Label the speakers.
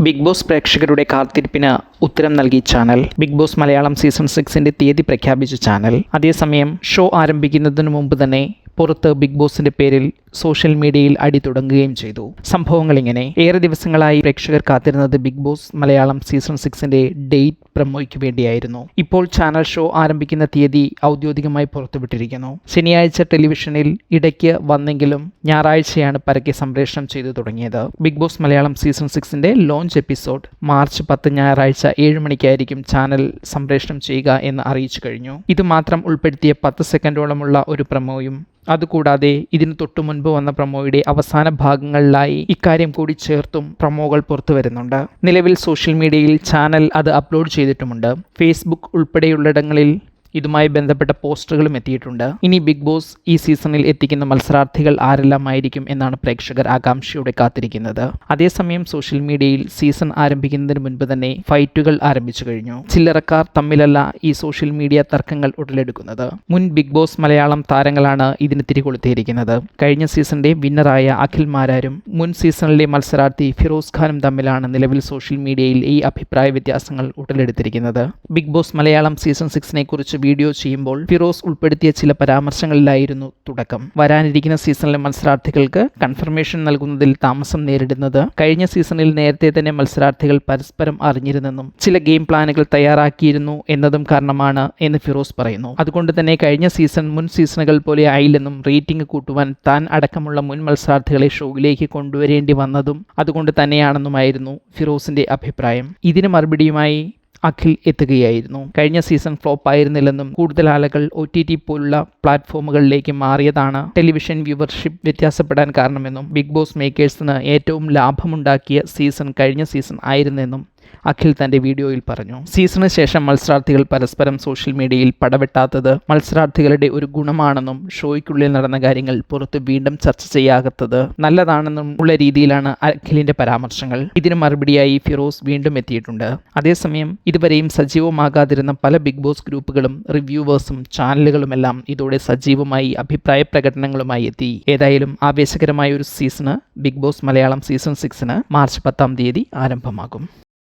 Speaker 1: Big boss പ്രേക്ഷകരുടെ കാത്തിരിപ്പിന് ഉത്തരം നൽകി ചാനൽ. ബിഗ് ബോസ് മലയാളം സീസൺ 6 തീയതി പ്രഖ്യാപിച്ച ചാനൽ. അതേസമയം ഷോ ആരംഭിക്കുന്നതിന് മുമ്പ് തന്നെ പുറത്ത് ബിഗ് ബോസിന്റെ പേരിൽ സോഷ്യൽ മീഡിയയിൽ അടി തുടങ്ങുകയും ചെയ്തു. സംഭവങ്ങൾ ഇങ്ങനെ: ഏറെ ദിവസങ്ങളായി പ്രേക്ഷകർ കാത്തിരുന്നത് Bigg Boss Malayalam season 6 date പ്രമോയ്ക്ക് വേണ്ടിയായിരുന്നു. ഇപ്പോൾ ചാനൽ ഷോ ആരംഭിക്കുന്ന തീയതി ഔദ്യോഗികമായി പുറത്തുവിട്ടിരിക്കുന്നു. ശനിയാഴ്ച ടെലിവിഷനിൽ ഇടയ്ക്ക് വന്നെങ്കിലും ഞായറാഴ്ചയാണ് പരക്കെ സംപ്രേഷണം ചെയ്തു തുടങ്ങിയത്. Bigg Boss Malayalam season 6 launch episode March 10 ഞായറാഴ്ച 7 മണിക്കായിരിക്കും ചാനൽ സംപ്രേഷണം ചെയ്യുക എന്ന് അറിയിച്ചു കഴിഞ്ഞു. ഇതുമാത്രം ഉൾപ്പെടുത്തിയ 10 സെക്കൻഡോളമുള്ള ഒരു പ്രമോയും അതുകൂടാതെ ഇതിനു തൊട്ടു മുൻപ് വന്ന പ്രമോയുടെ അവസാന ഭാഗങ്ങളിലായി ഇക്കാര്യം കൂടി ചേർത്തും പ്രമോകൾ പുറത്തു വരുന്നുണ്ട്. നിലവിൽ സോഷ്യൽ മീഡിയയിൽ ചാനൽ അത് അപ്ലോഡ് ചെയ്തിട്ടുമുണ്ട്. ഫേസ്ബുക്ക് ഉൾപ്പെടെയുള്ളിടങ്ങളിൽ ഇതുമായി ബന്ധപ്പെട്ട പോസ്റ്ററുകളും എത്തിയിട്ടുണ്ട്. ഇനി ബിഗ് ബോസ് ഈ സീസണിൽ എത്തിക്കുന്ന മത്സരാർത്ഥികൾ ആരെല്ലാമായിരിക്കും എന്നാണ് പ്രേക്ഷകർ ആകാംക്ഷയോടെ കാത്തിരിക്കുന്നത്. അതേസമയം സോഷ്യൽ മീഡിയയിൽ സീസൺ ആരംഭിക്കുന്നതിന് മുൻപ് തന്നെ ഫൈറ്റുകൾ ആരംഭിച്ചു കഴിഞ്ഞു. ചില്ലറക്കാർ തമ്മിലല്ല ഈ സോഷ്യൽ മീഡിയ തർക്കങ്ങൾ ഉടലെടുക്കുന്നത്. മുൻ ബിഗ് ബോസ് മലയാളം താരങ്ങളാണ് ഇതിന് തിരികൊളുത്തിയിരിക്കുന്നത്. കഴിഞ്ഞ സീസണിന്റെ വിന്നറായ അഖിൽ മാരാരും മുൻ സീസണിലെ മത്സരാർത്ഥി ഫിറോസ് ഖാനും തമ്മിലാണ് നിലവിൽ സോഷ്യൽ മീഡിയയിൽ ഈ അഭിപ്രായ വ്യത്യാസങ്ങൾ ഉടലെടുത്തിരിക്കുന്നത്. ബിഗ് ബോസ് മലയാളം സീസൺ 6 കുറിച്ച് വീഡിയോ ചെയ്യുമ്പോൾ ഫിറോസ് ഉൾപ്പെടുത്തിയ ചില പരാമർശങ്ങളിലായിരുന്നു തുടക്കം. വരാനിരിക്കുന്ന സീസണിലെ മത്സരാർത്ഥികൾക്ക് കൺഫർമേഷൻ നൽകുന്നതിൽ താമസം നേരിടുന്നത് കഴിഞ്ഞ സീസണിൽ നേരത്തെ തന്നെ മത്സരാർത്ഥികൾ പരസ്പരം അറിഞ്ഞിരുന്നെന്നും ചില ഗെയിം പ്ലാനുകൾ തയ്യാറാക്കിയിരുന്നു എന്നതും കാരണമാണ് എന്ന് ഫിറോസ് പറയുന്നു. അതുകൊണ്ട് തന്നെ കഴിഞ്ഞ സീസൺ മുൻ സീസണുകൾ പോലെ ആയില്ലെന്നും റേറ്റിംഗ് കൂട്ടുവാൻ താൻ അടക്കമുള്ള മുൻ മത്സരാർത്ഥികളെ ഷോയിലേക്ക് കൊണ്ടുവരേണ്ടി വന്നതും അതുകൊണ്ട് തന്നെയാണെന്നുമായിരുന്നു ഫിറോസിന്റെ അഭിപ്രായം. ഇതിന് മറുപടിയുമായി അഖിൽ എത്തുകയായിരുന്നു. കഴിഞ്ഞ സീസൺ ഫ്ലോപ്പ് ആയിരുന്നില്ലെന്നും കൂടുതൽ ആളുകൾ OTT പോലുള്ള പ്ലാറ്റ്ഫോമുകളിലേക്ക് മാറിയതാണ് ടെലിവിഷൻ വ്യൂവർഷിപ്പ് വ്യത്യാസപ്പെടാൻ കാരണമെന്നും ബിഗ് ബോസ് മേക്കേഴ്സിന് ഏറ്റവും ലാഭമുണ്ടാക്കിയ സീസൺ കഴിഞ്ഞ സീസൺ ആയിരുന്നെന്നും അഖിൽ തന്റെ വീഡിയോയിൽ പറഞ്ഞു. സീസണിന് ശേഷം മത്സരാർത്ഥികൾ പരസ്പരം സോഷ്യൽ മീഡിയയിൽ പടവെട്ടാത്തത് മത്സരാർത്ഥികളുടെ ഒരു ഗുണമാണെന്നും ഷോയ്ക്കുള്ളിൽ നടന്ന കാര്യങ്ങൾ പുറത്ത് വീണ്ടും ചർച്ച ചെയ്യാത്തത് നല്ലതാണെന്നും ഉള്ള രീതിയിലാണ് അഖിലിന്റെ പരാമർശങ്ങൾ. ഇതിന് മറുപടിയായി ഫിറോസ് വീണ്ടും എത്തിയിട്ടുണ്ട്. അതേസമയം ഇതുവരെയും സജീവമാകാതിരുന്ന പല ബിഗ് ബോസ് ഗ്രൂപ്പുകളും റിവ്യൂവേഴ്സും ചാനലുകളുമെല്ലാം ഇതോടെ സജീവമായി അഭിപ്രായ പ്രകടനങ്ങളുമായി എത്തി. ഏതായാലും ആവേശകരമായ ഒരു season Bigg Boss Malayalam season 6 March 10 ആരംഭമാകും.